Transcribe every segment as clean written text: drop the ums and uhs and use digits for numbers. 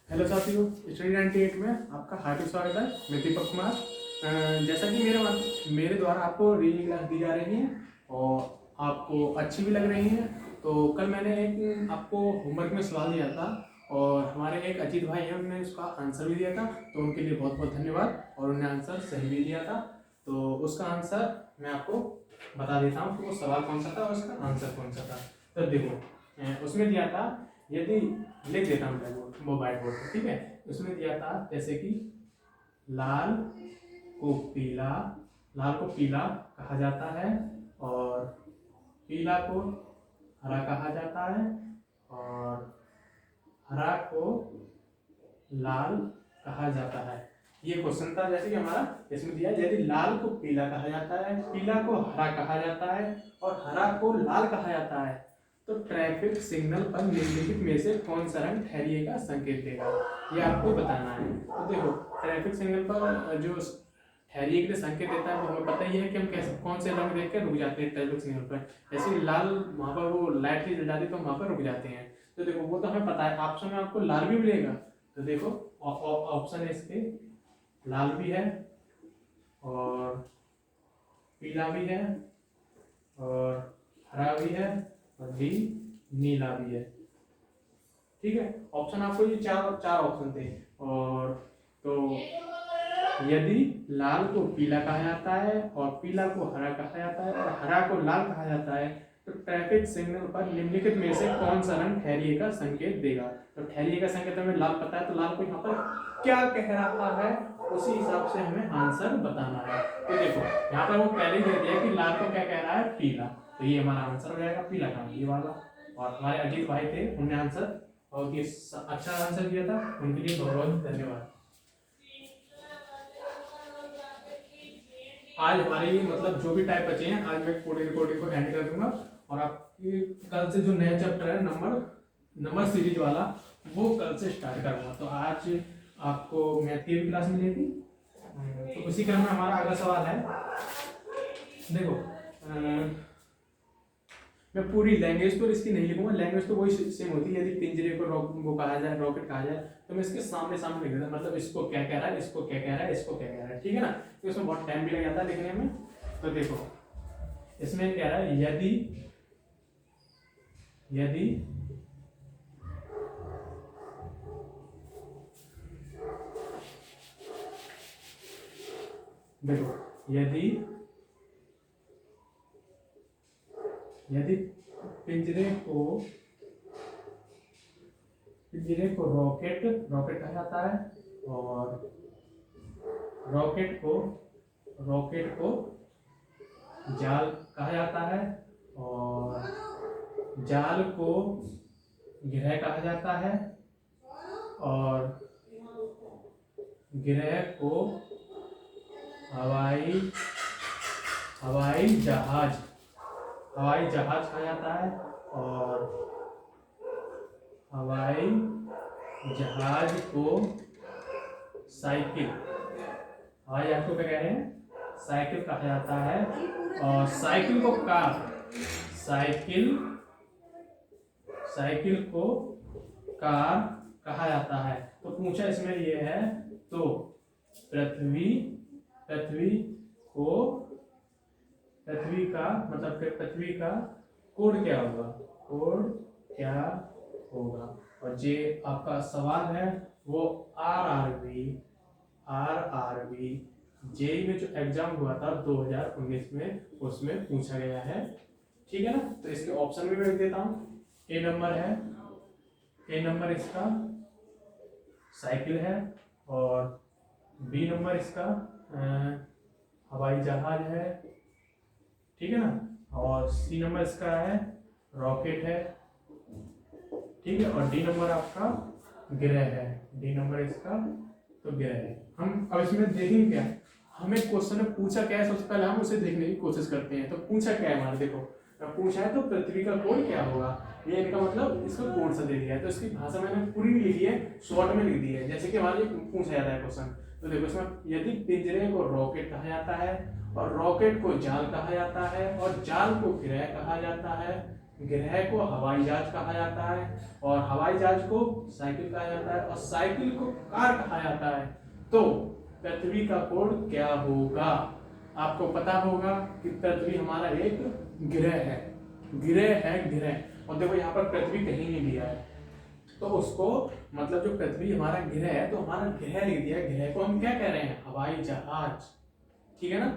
Hello साथियों, study 98 में आपका हार्दिक स्वागत है। मैं दीपक कुमार। जैसा कि मेरे द्वारा आपको रीडिंग क्लास दी जा रही है और आपको अच्छी भी लग रही है। तो कल मैंने एक आपको होमवर्क में सवाल दिया था और हमारे एक अजीत भाई हैं, उन्होंने उसका आंसर भी दिया था, तो उनके लिए बहुत बहुत धन्यवाद। और उन्होंने आंसर सही भी दिया था, तो उसका आंसर मैं आपको बता देता हूँ कि वो सवाल कौन सा था और उसका आंसर कौन सा था। तो देखो, उसमें दिया था, यदि लिख देता हूँ ब्लैक बोर्ड मोबाइल बोर्ड पर, ठीक है। उसमें दिया था जैसे कि लाल को पीला लाल को पीला कहा जाता है और पीला को हरा कहा जाता है और हरा को लाल कहा जाता है। ये क्वेश्चन था, जैसे कि हमारा इसमें दिया, यदि लाल को पीला कहा जाता है, पीला को हरा कहा जाता है और हरा को लाल कहा जाता है, तो ट्रैफिक सिग्नल पर निम्नलिखित में से कौन सा रंग ठहरिए का संकेत देगा, ये आपको बताना है। तो देखो, ट्रैफिक सिग्नल पर जो ठहरिए के लिए संकेत देता है वो हमें पता ही है कि हम कैसे कौन से रंग देख कर रुक जाते हैं ट्रैफिक सिग्नल पर। जैसे लाल, वहाँ पर वो लाइट ही जल जाती है तो वहाँ पर रुक जाते हैं। तो देखो, वो तो हमें पता है, ऑप्शन में आपको लाल भी मिलेगा। तो देखो, ऑप्शन है इसके, लाल भी है और पीला भी है और हरा भी है और डी नीला भी है। ठीक है, ऑप्शन आपको ये चार चार ऑप्शन थे। और तो यदि लाल को पीला कहा जाता है और पीला को हरा कहा जाता है और हरा को लाल कहा जाता है, तो ट्रैफिक सिग्नल पर निम्नलिखित में से कौन सा रंग ठहरिए का संकेत देगा। तो ठहरिए का संकेत हमें लाल पता है, तो लाल को यहाँ पर क्या कह रहा है उसी हिसाब से हमें आंसर बताना है। तो देखो, यहाँ पर वो पहले ही दे दिया कि लाल को क्या कह रहा है, पीला, तो ये हमारा आंसर हो जाएगा पीला का, ये वाला। और हमारे अजीत भाई थे, उन्होंने आंसर बहुत ही अच्छा आंसर दिया था, उनके लिए बहुत बहुत धन्यवाद। आज हमारे मतलब जो भी टाइप बचे हैं, आज मैं कोडिंग रिकॉर्डिंग को एंड कर दूंगा और आपकी कल से जो नया चैप्टर है नंबर सीरीज वाला, वो कल से स्टार्ट करूंगा। तो आज आपको मैथ की भी क्लास मिलेगी। तो उसी क्रम में हमारा अगला सवाल है, देखो, मैं पूरी लैंग्वेज तो इसकी नहीं लिखूंगा, लैंग्वेज तो वही सेम होती है। यदि पिंजरे को वो कहा जाए, रॉकेट कहा जाए, तो मैं इसके सामने सामने लिख देता, मतलब इसको क्या कह रहा है, इसको क्या कह रहा है, इसको क्या कह रहा है, ठीक है ना। तो इसमें बहुत टाइम भी लग जाता है लिखने में। तो देखो, इसमें कह रहा है, यदि देखो, यदि पिंजरे को रॉकेट कहा जाता है और रॉकेट को जाल कहा जाता है और जाल को ग्रह कहा जाता है और ग्रह को हवाई जहाज कहा जाता है और हवाई जहाज को साइकिल, हवाई जहाज को क्या कह रहे हैं, साइकिल कहा जाता है और साइकिल को कार कहा जाता है। तो पूछा इसमें ये है, तो पृथ्वी का कोड क्या होगा। और जे आपका सवाल है वो आरआरबी जेई में जो एग्जाम हुआ था 2019 में, उसमें पूछा गया है, ठीक है ना। तो इसके ऑप्शन में मैं देता हूँ, ए नंबर इसका साइकिल है और बी नंबर इसका हवाई जहाज है, ठीक है ना, और सी नंबर इसका है रॉकेट है, ठीक है, और डी नंबर आपका ग्रह है, डी नंबर इसका तो ग्रह है। हम अब इसमें देखेंगे क्या, हमें क्वेश्चन में पूछा क्या है, सबसे पहले हम उसे देखने की कोशिश करते हैं। तो पूछा क्या है हमारे, देखो पूछा है तो पृथ्वी का कोड क्या होगा, ये इनका मतलब इसका कोड सा दे दिया है। तो इसकी भाषा मैंने पूरी नहीं लिखी है, शॉर्ट में लिख दी है, जैसे कि हमारे पूछा जाता है क्वेश्चन। तो देखो, इसमें यदि पिंजरे को रॉकेट कहा जाता है और रॉकेट को जाल कहा जाता है और जाल को ग्रह कहा जाता है ग्रह को हवाई जहाज कहा जाता है, और हवाई जहाज को साइकिल कहा जाता है, और साइकिल को कार कहा जाता है। तो पृथ्वी का कोड क्या होगा? आपको पता होगा कि पृथ्वी हमारा एक ग्रह है, ग्रह। और देखो यहाँ पर पृथ्वी कहीं नहीं दिया है, तो उसको मतलब जो पृथ्वी हमारा ग्रह है, तो हमारा ग्रह लिख दिया है। ग्रह को हम क्या कह रहे हैं? हवाई जहाज। ठीक है ना?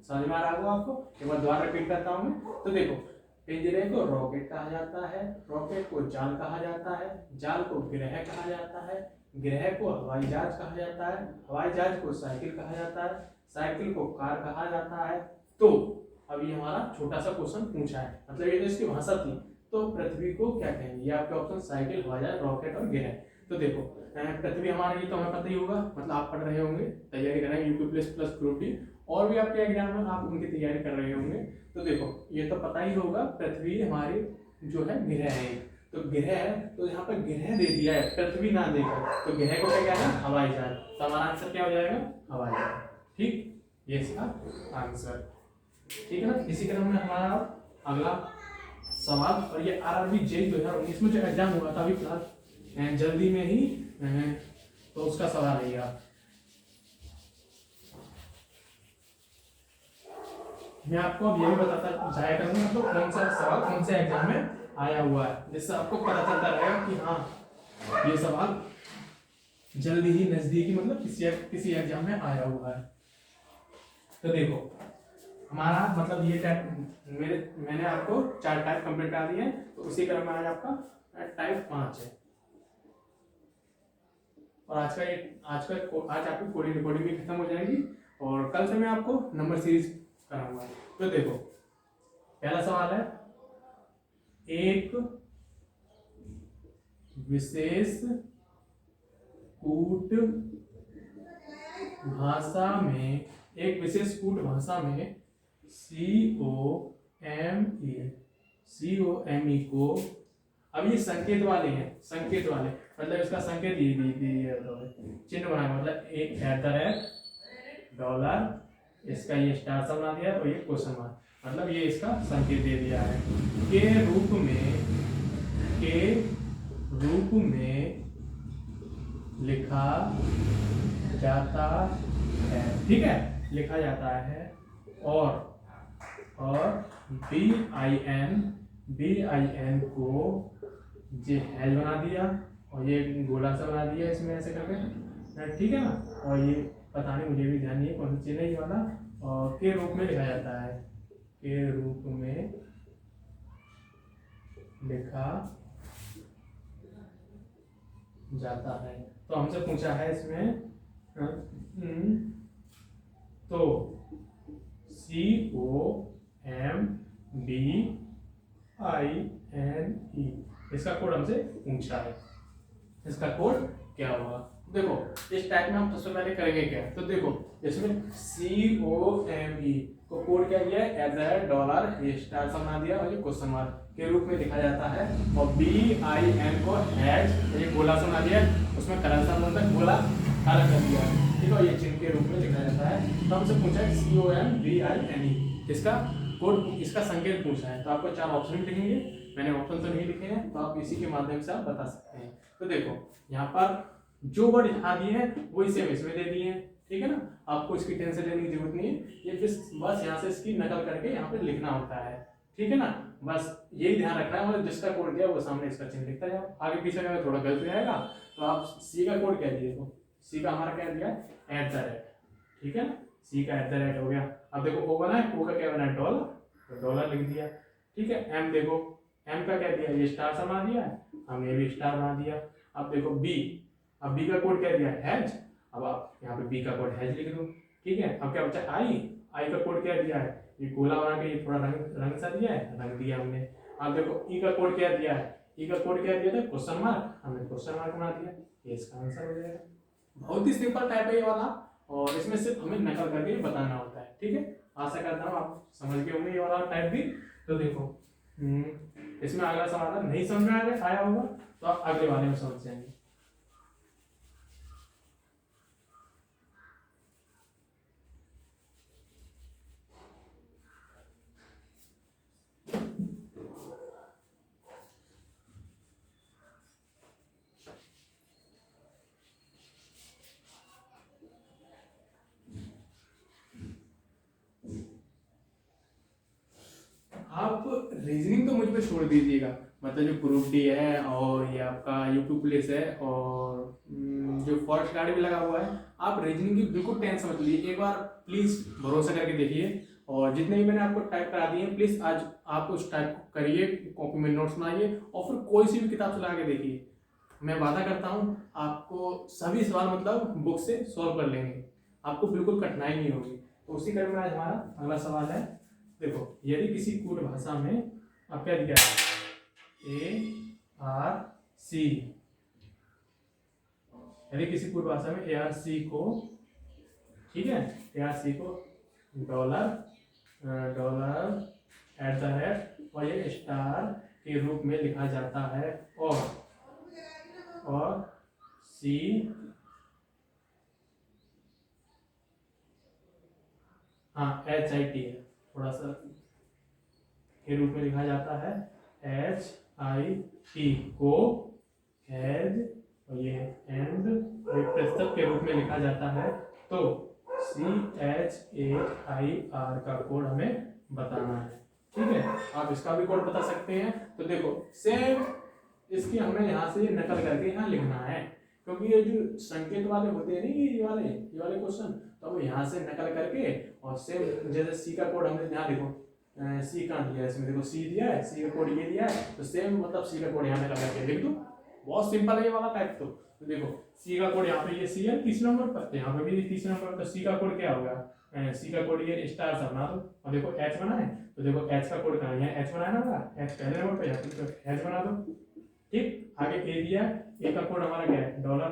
समझ में आ रहा होगा आपको? एक बार दोबारा रिपीट करता हूं मैं। तो देखो, पिंजरे को रॉकेट कहा जाता है, रॉकेट को जाल कहा जाता है, जाल को ग्रह कहा जाता है, ग्रह को हवाई जहाज कहा जाता है, हवाई जहाज को साइकिल कहा जाता है, साइकिल को कार कहा जाता है। तो अब ये हमारा छोटा सा क्वेश्चन पूछा है, मतलब ये तो इसकी भाषा थी। तो पृथ्वी को क्या कहेंगे? ये आपके ऑप्शन साइकिल, हवाई जहाज, रॉकेट और ग्रह। तो देखो, पृथ्वी हमारा, ये तो हमें पता ही होगा, मतलब आप पढ़ रहे होंगे, तैयारी कर रहे हैं यूपी प्लस ग्रुप डी, और भी आपके एग्जाम में आप उनकी तैयारी कर रहे होंगे। तो देखो, ये तो पता ही होगा, पृथ्वी हमारी जो है ग्रह है। तो ग्रह, तो यहाँ पर ग्रह दे दिया है, पृथ्वी ना देकर, तो ग्रह को क्या कहना है? हवाई जहाज। तो हमारा आंसर क्या हो जाएगा? हवाई जहाज। ठीक, ये इसका आंसर। ठीक है ना? इसी क्रम में हमारा अगला सवाल, और ये आरआरबी जेई 2019 में जो एग्जाम हुआ था अभी फिलहाल जल्दी में ही, तो उसका सवाल है यार। मैं आपको अब ये भी बताता जाया करूंगा तो कौन सा सवाल कौन से एग्जाम में आया हुआ है, जिससे आपको पता चलता रहेगा कि हाँ ये सवाल जल्दी ही नजदीकी मतलब किसी एग्जाम में आया हुआ है। तो देखो, हमारा मतलब ये टाइप मैंने आपको 4 टाइप कंप्लीट करा दिए, तो उसी क्रम में आज आपका टाइप 5 है। और आज आपकी कोडिंग रिकॉर्डिंग भी खत्म हो जाएगी, और कल से मैं आपको नंबर सीरीज कराऊंगा। तो देखो, पहला सवाल है, एक विशेष कूट भाषा में COME को, अब ये संकेत वाले हैं, मतलब इसका संकेत ये चिन्ह बनाया, मतलब एक $, इसका ये स्टार सा बना दिया, और ये क्वेश्चन मार्क, मतलब ये इसका संकेत दे दिया है, के रूप में लिखा जाता है। ठीक है, लिखा जाता है, और BIN को जे हैज बना दिया, और ये गोला सा बना दिया इसमें ऐसे करके। ठीक है ना? और ये पता नहीं, मुझे भी ध्यान नहीं है कौन सा चिन्ह है ये वाला, और के रूप में लिखा जाता है, के रूप में लिखा जाता है। तो हमसे पूछा है इसमें, तो COMBINE, इसका कोड हमसे पूछा है, इसका कोड क्या होगा? देखो, इस टाइप में हम सबसे पहले करेंगे क्या? तो देखो, इसमें COME को कोड क्या दिया है? $, ये स्टार सा बना दिया, और ये क्वेश्चन मार्क के रूप में लिखा जाता है, और BIN को हैज, ये गोला सा बना दिया, उसमें कलर सा बनता है, गोला काला कर दिया। ठीक है, ये चिन्ह के रूप में लिखा जाता है। तो हमसे पूछा है COMBINE, इसका कोड, इसका संकेत पूछा है। तो आपको 4 ऑप्शन भी लिखेंगे, मैंने ऑप्शन तो नहीं लिखे हैं, तो आप इसी के माध्यम से आप बता सकते हैं। तो देखो, यहाँ पर जो वर्ड यहाँ दिए हैं वही सेम इसमें दे दिए हैं। ठीक है ना? आपको इसकी टेंशन लेने की जरूरत नहीं है, ये बस यहाँ से इसकी नकल करके यहाँ पे लिखना होता है। ठीक है ना? बस यही ध्यान रखना है, मतलब जिसका कोड दिया वो सामने इसका चिन्ह लिखता जाओ। आगे पीछे अगर थोड़ा गलत हो जाएगा तो आप सी का कोड क्या दिए, तो सी का हमारा क्या दिया है? @ ठीक है ना? सी का @ हो गया। अब देखो ओ बना है, ओ का क्या बना है? $, तो डॉलर लिख दिया। ठीक है, एम देखो, एम का क्या दिया? ये स्टार सा बना दिया है, हमने भी स्टार बना दिया। अब देखो बी, अब बी का कोड क्या दिया? हैज। अब आप यहाँ पे बी का कोड हैज लिख दो। ठीक है, अब क्या बचा? आई, आई का कोड क्या दिया है? ये गोला बना के ये थोड़ा रंग सा दिया है, रंग दिया हमने। अब देखो ई का कोड क्या दिया है? ई का कोड क्या दिया था? क्वेश्चन मार्क, हमने क्वेश्चन मार्क बना दिया, ये इसका आंसर हो जाएगा। बहुत ही सिंपल टाइप है ये वाला, और इसमें सिर्फ हमें नकल करके बताना होता है। ठीक है, आशा करता हूँ आप समझ गए होंगे ये वाला टाइप भी। तो देखो, इसमें अगला सवाल नहीं समझ में आया होगा तो आप अगले वाले में समझ जाएंगे। पे छोड़ दीजिएगा। मतलब जो ग्रुप डी है और ये आपका यूपी पुलिस है और जो फॉरेस्ट गार्ड भी लगा हुआ है, आप रीजनिंग की बिल्कुल टेंशन मत लीजिए, एक बार प्लीज़ भरोसा करके देखिए। और जितने भी मैंने आपको टाइप करा दिए हैं प्लीज़ आज आप उस टाइप को करिए, कॉपी में नोट्स बनाइए और फिर कोई सी भी किताब चला के देखिए। मैं वादा करता हूँ आपको सभी सवाल मतलब बुक से सॉल्व कर लेंगे, आपको बिल्कुल कठिनाई नहीं होगी। तो उसी क्रम में आज हमारा अगला सवाल है। देखो, यदि किसी कूट भाषा में आप क्या दिया ARC, यदि किसी कूट भाषा में ARC को, ठीक है, ARC को डॉलर @ और ये स्टार के रूप में लिखा जाता है और C HIT है, थोड़ा सा के रूप में लिखा जाता है HIT को हैज और ये एंड प्रतिशत के रूप में लिखा जाता है। तो CHAIR का कोड हमें बताना है, ठीक है। आप इसका भी कोड बता सकते हैं। तो देखो सेम इसकी हमें यहाँ से नकल करके यहाँ लिखना है, क्योंकि ये जो संकेत वाले होते हैं नहीं, ये वाले क्वेश्चन, तो हम यहाँ से नकल करके और सेम जैसे सी का कोड हमने यहाँ देखो सी कहाँ दिया है, इसमें देखो सी दिया है, सी का कोड ये दिया है, तो सेम मतलब सी का कोड यहाँ नकल करके लिख दो। बहुत सिंपल है ये वाला टाइप। तो देखो सी का कोड यहाँ पे ये सी है 30 नंबर पर, तो यहाँ पे भी 30 नंबर पर, तो सी का कोड क्या होगा, सी का कोड ये स्टार सा बना दो। और देखो एच बना है, तो देखो एच का कोड कहाँ है, एच बनाया ना होगा, एच पहले नंबर पर, यहाँ पे एच बना दो, ठीक। आगे ए दिया, ए का कोड हमारा क्या है, डॉलर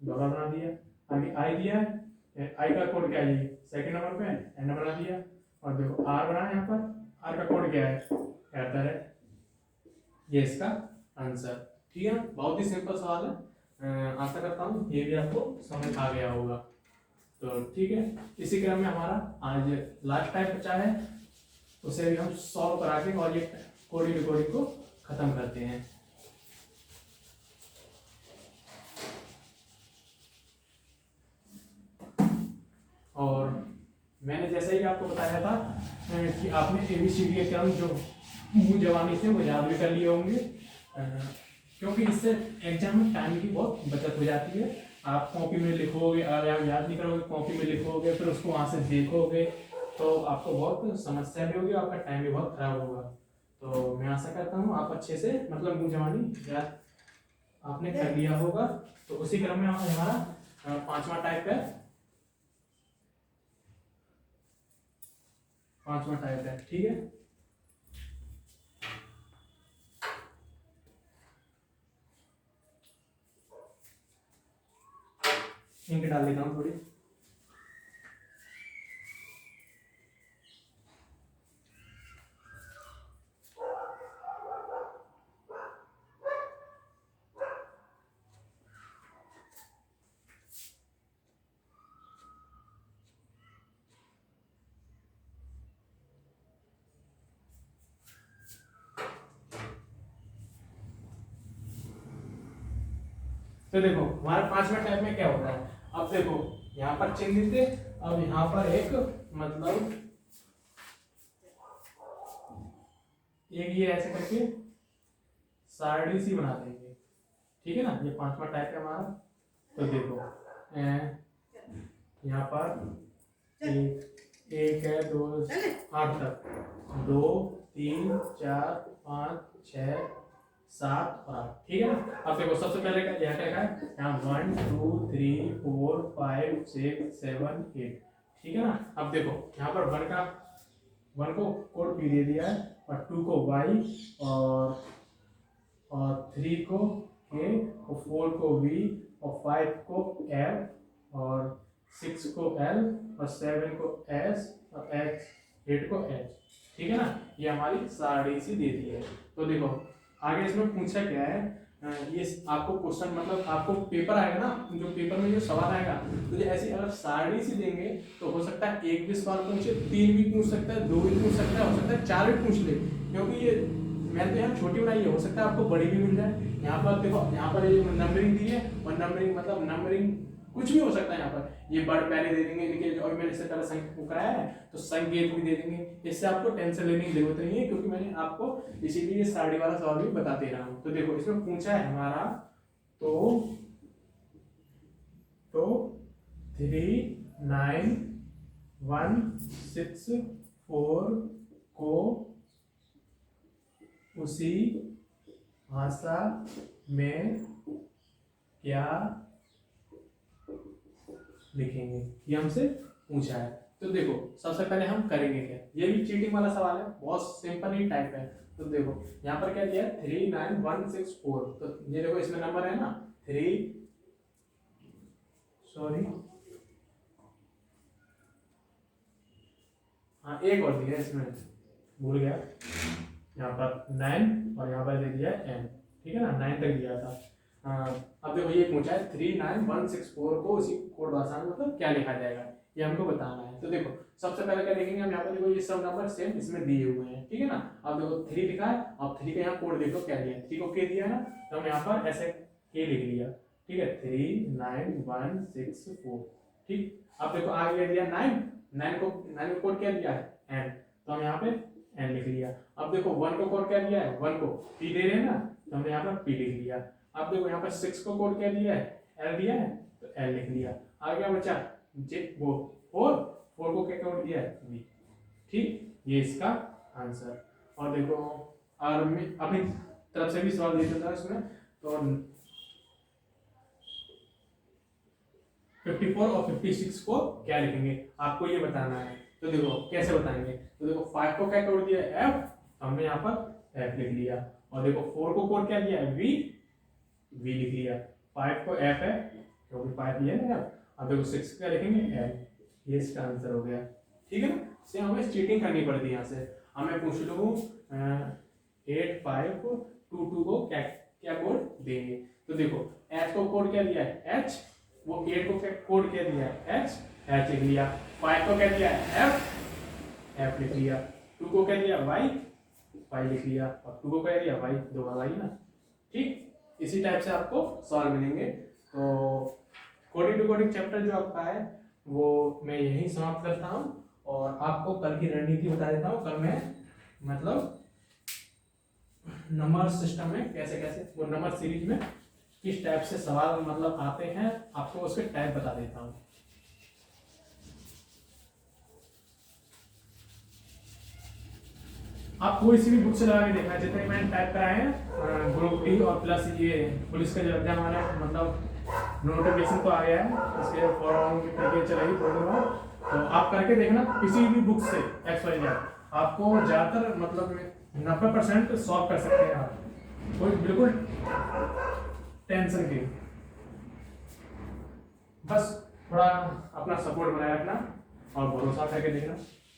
बना दिया। आगे आई दिया है, आई का कोड क्या है, ये सेकंड नंबर पे एन बना दिया। और देखो आर बनाया यहाँ पर, आर का कोड क्या है, @ ये इसका आंसर, ठीक है ना। बहुत ही सिंपल सवाल है। आशा करता हूँ ये भी आपको समझ आ गया होगा। तो ठीक है, इसी क्रम में हमारा आज लास्ट टाइप बचा है, उसे भी हम सॉल्व करा के और ये कोडिंग रिकॉर्डिंग को खत्म करते हैं। और मैंने जैसे ही आपको बताया था कि आपने ABCD के क्रम जो मुंह जवानी से वो याद भी कर लिए होंगे, क्योंकि इससे एग्जाम में टाइम की बहुत बचत हो जाती है। आप कॉपी में लिखोगे, अगर आप याद नहीं करोगे, कॉपी में लिखोगे, फिर उसको वहाँ से देखोगे, तो आपको बहुत समस्या भी होगी, आपका टाइम भी बहुत खराब होगा। तो मैं आशा करता हूँ आप अच्छे से मतलब मुंह जवानी याद आपने कर लिया होगा। तो उसी क्रम में हमारा 5वां टाइप है, 5वां टाइप है, ठीक है। इंक डाल देता हूँ थोड़ी। तो देखो हमारे 5वें टाइप में क्या होता है, अब देखो यहाँ पर चिन्हित है, अब यहाँ पर एक मतलब एक ये ऐसे करके सारणी सी बना देंगे, ठीक है ना। ये 5वां टाइप है हमारा। तो देखो यहाँ पर एक है 2 8 तक, 2 3 4 5 6 7 और 8, ठीक है ना। अब देखो सबसे पहले क्या लिखा है यहाँ 1 2 3 4 5 6 7 8, ठीक है ना। अब देखो यहाँ पर 1 को कोड पी दे दिया है, और 2 को y, और 3 को k, और 4 को v, और 5 को l, और 6 को l, और 7 को s, और 8 को h, ठीक है ना। ये हमारी सारणी सी दे दी है। तो देखो आगे इसमें पूछा क्या है, ये आपको क्वेश्चन मतलब आपको पेपर आएगा ना, जो पेपर में जो सवाल आएगा, तो ये ऐसी अगर सारणी सी देंगे तो हो सकता है 1 भी सवाल पूछे, 3 भी पूछ सकता है, 2 भी पूछ सकता है, हो सकता है 4 भी पूछ ले, क्योंकि ये मैंने तो यहाँ छोटी बनाई है, हो सकता है आपको बड़ी भी मिल जाए। यहाँ पर देखो यहाँ पर ये नंबरिंग दी है, और नंबरिंग मतलब नंबरिंग कुछ भी हो सकता है यहाँ पर। ये वर्ड पहले दे देंगे, देखिए और मैंने इससे पहले संकेत कराया है तो संकेत भी दे देंगे। इससे आपको टेंशन लेने की जरूरत नहीं है, क्योंकि मैंने आपको इसीलिए साड़ी वाला सवाल भी बता दे रहा हूँ। तो देखो इसमें पूछा है हमारा तो 39164 को उसी भाषा में क्या लिखेंगे, ये हमसे पूछा है। तो देखो सबसे पहले हम करेंगे क्या, ये भी चीटिंग वाला सवाल है, बहुत सिंपल ही टाइप है। तो देखो यहाँ पर क्या दिया है 39164, तो ये देखो इसमें नंबर है ना 3 सॉरी हाँ एक और दिया है इसमें, भूल गया, यहाँ पर 9 और यहाँ पर दे दिया है n, ठीक है ना, 9 तक दिया था। अब देखो ये पूछा है 39164 को उसी कोड भाषा में मतलब क्या लिखा जाएगा, ये हमको बताना है। तो देखो सबसे पहले क्या लिखेंगे हम यहाँ पर, देखो ये सब नंबर सेम इसमें दिए हुए हैं, ठीक है ना। अब देखो 3 लिखा है, अब 3 का यहाँ कोड देखो क्या दिया है, 3 को k दिया है ना, तो हम यहाँ पर ऐसे k लिख लिया, ठीक है 39164, ठीक। अब देखो आगे दिया 9 को कोड क्या दिया है n, तो हम यहाँ पे n लिख लिया। अब देखो 1 को कोड क्या दिया है, 1 को p दे रहे हैं ना, तो हमने यहाँ पर p लिख लिया। अब देखो यहाँ पर 6 को कोड क्या दिया है, l दिया है, तो l लिख लिया। आगे बचा वो 4 को क्या कोड दिया है v, ठीक, ये इसका आंसर। और देखो और मैं अपनी तरफ से भी सवाल दे देता हूँ इसमें, तो 54 और 56 को क्या लिखेंगे आपको ये बताना है। तो देखो कैसे बताएंगे, तो देखो 5 को क्या कोड दिया है f, हमने यहाँ पर f लिख लिया। और देखो 4 को कोड क्या दिया है v लिख लिया। 5 को f है क्योंकि 5 ये है ना। अब देखो 6 क्या लिखेंगे l, ये इसका आंसर हो गया, ठीक है ना। से हमें चीटिंग करनी पड़ती है यहाँ से। हमें पूछ लो 8522 को क्या कोड देंगे। तो देखो h को कोड क्या दिया है h, वो 8 को कोड क्या दिया है h लिख लिया। 5 को क्या दिया है f लिख लिया। 2 को क्या दिया y लिख लिया, और 2 को क्या दिया y, दो y ना, ठीक। इसी टाइप से आपको सवाल मिलेंगे। तो कोडिंग टू कोडिंग चैप्टर जो आपका है वो मैं यहीं समाप्त करता हूँ, और आपको कल की रणनीति बता देता हूँ। कल मैं मतलब नंबर सिस्टम में कैसे कैसे वो नंबर सीरीज में किस टाइप से सवाल मतलब आते हैं, आपको उसके टाइप बता देता हूँ। आप कोई सी भी बुक से लगा के देखना, जितने मैंने टाइप कराए हैं ग्रुप डी और प्लस ये पुलिस का जो एग्जाम आ रहा है, मतलब नोटिफिकेशन तो आ गया है, इसके फॉर्म की प्रक्रिया चलेगी प्रोग्राम। तो आप करके देखना किसी भी बुक से XYZ, आपको ज़्यादातर मतलब 90% सॉल्व कर सकते हैं आप, कोई बिल्कुल टेंशन की। बस थोड़ा अपना सपोर्ट बनाए रखना और भरोसा करके देखना।